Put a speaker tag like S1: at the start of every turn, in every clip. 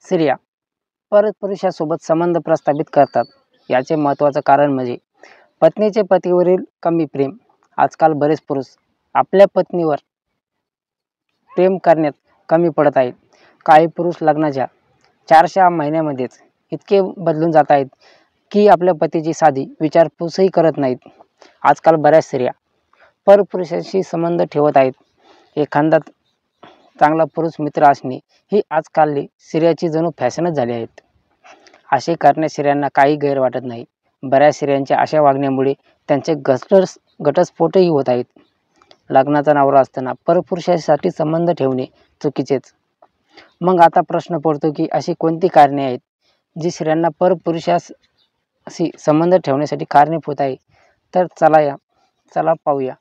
S1: स्त्रिया परपुरुषासोबत संबंध प्रस्थापित करतात. याचे महत्त्वाचं कारण म्हणजे पत्नीचे पतीवरील कमी प्रेम. आजकाल बरेच पुरुष आपल्या पत्नीवर प्रेम करण्यात कमी पडत आहेत. काही पुरुष लग्नाच्या 4-6 महिन्यामध्येच इतके बदलून जात आहेत की आपल्या पतीची साधी विचारपूसही करत नाहीत. आजकाल बऱ्याच स्त्रिया परपुरुषाशी संबंध ठेवत आहेत. एखादा चांगला पुरुष मित्र असणे ही आजकालची स्त्रियाची जणू फॅशनच झाली आहे. असे करण्यास स्त्रियांना काही गैर वाटत नाही. बऱ्याच स्त्रियांच्या अशा वागण्यामुळे त्यांचे घटस्फोटही होत आहेत. लग्नाचा नवरा असताना परपुरुषासाठी संबंध ठेवणे चुकीचेच. मग आता प्रश्न पडतो की अशी कोणती कारणे आहेत जी स्त्रियांना परपुरुषाशी संबंध ठेवण्यासाठी कारणीभूत आहे? तर चला पाहूया.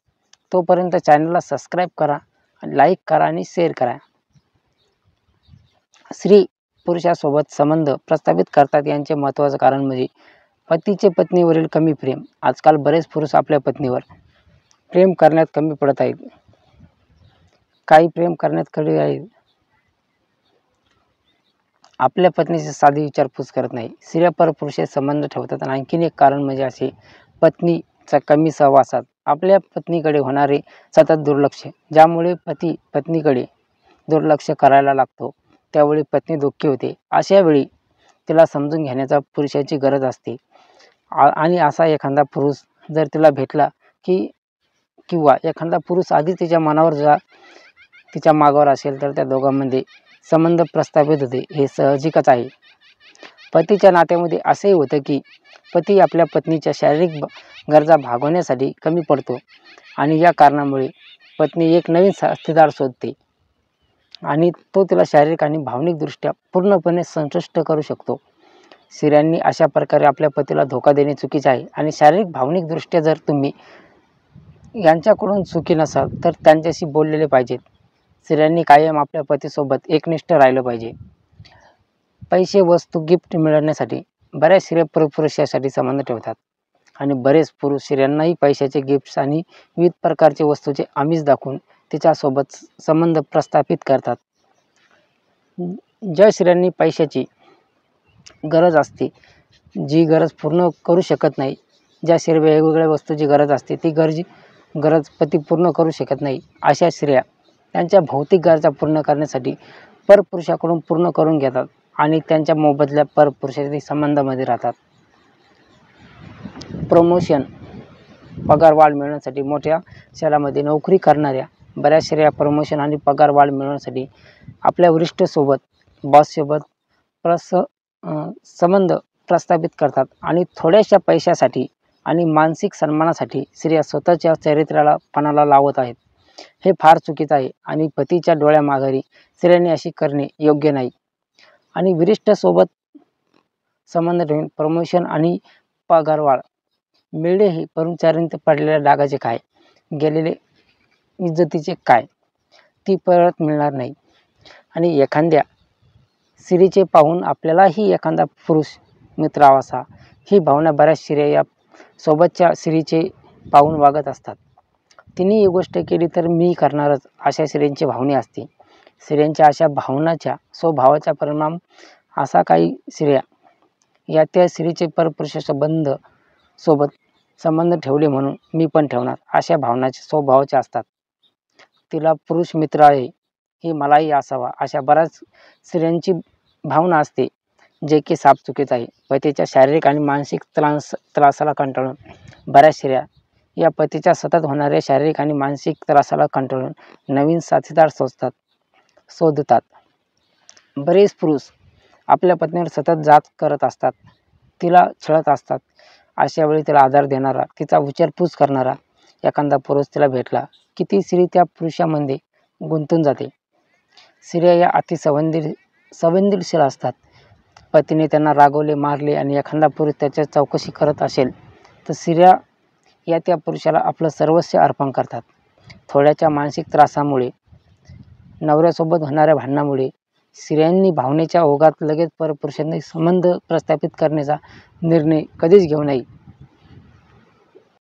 S1: तोपर्यंत चॅनलला सबस्क्राईब करा, लाईक करा आणि शेअर करा. स्त्री पुरुषासोबत संबंध प्रस्थापित करतात याचे महत्त्वाचं कारण म्हणजे पतीचे पत्नीवरील कमी प्रेम. आजकाल बरेच पुरुष आपल्या पत्नीवर प्रेम करण्यात कमी पडत आहेत. काही प्रेम करण्यात कमी आहेत. आपल्या पत्नीची साधी विचारपूस करत नाही. स्त्रिया परपुरुषाशी संबंध ठेवतात. आणि आणखीन एक कारण म्हणजे असे पत्नीचा कमी सहवासात आपल्या पत्नीकडे होणारे सतत दुर्लक्ष, ज्यामुळे पती पत्नीकडे दुर्लक्ष करायला लागतो. त्यावेळी पत्नी दुःखी होते. अशा वेळी तिला समजून घेण्याचा पुरुषाची गरज असते. आणि असा एखादा पुरुष जर तिला भेटला किंवा एखादा पुरुष आधी तिच्या मनावर तिच्या मागावर असेल तर त्या दोघांमध्ये संबंध प्रस्थापित होते. हे साहजिकच आहे. पतीच्या नात्यामध्ये असेही होतं की पती आपल्या पत्नीच्या शारीरिक गरजा भागवण्यासाठी कमी पडतो आणि या कारणामुळे पत्नी एक नवीन साथीदार शोधते आणि तो तिला शारीरिक आणि भावनिकदृष्ट्या पूर्णपणे संतुष्ट करू शकतो. स्त्रियांनी अशा प्रकारे आपल्या पतीला धोका देणे चुकीचे आहे. आणि शारीरिक भावनिकदृष्ट्या जर तुम्ही यांच्याकडून सुखी नसाल तर त्यांच्याशी बोललेले पाहिजेत. स्त्रियांनी कायम आपल्या पतीसोबत एकनिष्ठ राहिलं पाहिजे. पैसे, वस्तू, गिफ्ट मिळवण्यासाठी बऱ्याच स्त्रिया परपुरुषासाठी संबंध ठेवतात आणि बरेच पुरुष स्त्रियांनाही पैशाचे गिफ्ट्स आणि विविध प्रकारचे वस्तूचे आमिष दाखवून तिच्यासोबत संबंध प्रस्थापित करतात. ज्या स्त्रियांनी पैशाची गरज असते, जी गरज पूर्ण करू शकत नाही, ज्या स्त्रिया वेगवेगळ्या वस्तूची गरज असते, ती गरज पती पूर्ण करू शकत नाही, अशा स्त्रिया त्यांच्या भौतिक गरजा पूर्ण करण्यासाठी परपुरुषाकडून पूर्ण करून घेतात आणि त्यांच्या मोबदल्यात परपुरुषाशी संबंधामध्ये राहतात. प्रमोशन, पगारवाढ मिळवण्यासाठी मोठ्या शहरामध्ये नोकरी करणाऱ्या बऱ्याच स्त्रिया प्रमोशन आणि पगारवाढ मिळवण्यासाठी आपल्या वरिष्ठसोबत, बॉससोबत संबंध प्रस्थापित करतात आणि थोड्याशा पैशासाठी आणि मानसिक सन्मानासाठी स्त्रिया स्वतःच्या चरित्राला पणाला लावत आहेत. हे फार चुकीचं आहे आणि पतीच्या डोळ्यामाघारी स्त्रियांनी अशी करणे योग्य नाही. आणि वरिष्ठसोबत संबंध ठेवून प्रमोशन आणि पगारवाढ मिळेही, कर्मचाऱ्यांनी पडलेल्या डागाचे काय, गेलेले इज्जतीचे काय, ती परत मिळणार नाही. आणि एखाद्या स्त्रीचे पाहून आपल्यालाही एखादा पुरुष मित्र असावा ही भावना बऱ्याच स्त्रिया या सोबतच्या स्त्रीचे पाहून वागत असतात. तिने ही गोष्ट केली तर मी करणारच, अशा स्त्रियांची भावना असते. स्त्रियांच्या अशा भावनाच्या स्वभावाचा परिणाम असा काही स्त्रिया या त्या स्त्रीचे परपुरुषासोबत संबंध ठेवले म्हणून मी पण ठेवणार, अशा भावनाच्या स्वभावाच्या असतात. तिला पुरुष मित्र आहे ही मलाही असावा, अशा बऱ्याच स्त्रियांची भावना असते, जे की साफ चुकीचं आहे. पतीच्या शारीरिक आणि मानसिक त्रासाला कंटाळून बऱ्याच स्त्रिया या पतीच्या सतत होणाऱ्या शारीरिक आणि मानसिक त्रासाला कंटाळून नवीन साथीदार शोधतात. बरेच पुरुष आपल्या पत्नीवर सतत जाच करत असतात, तिला छळत असतात. अशा वेळी तिला आधार देणारा, तिचा विचारपूस करणारा एखादा पुरुष तिला भेटला की ती स्त्री त्या पुरुषामध्ये गुंतून जाते. स्त्रिया या अति संवेदनशील असतात. पतीने त्यांना रागवले, मारले आणि एखादा पुरुष त्याच्या चौकशी करत असेल तर स्त्रिया या त्या पुरुषाला आपलं सर्वस्व अर्पण करतात. थोड्याच्या मानसिक त्रासामुळे, नवऱ्यासोबत होणाऱ्या भांडणामुळे स्त्रियांनी भावनेच्या ओघात लगेच परपुरुषांनी संबंध प्रस्थापित करण्याचा निर्णय कधीच घेऊ नये.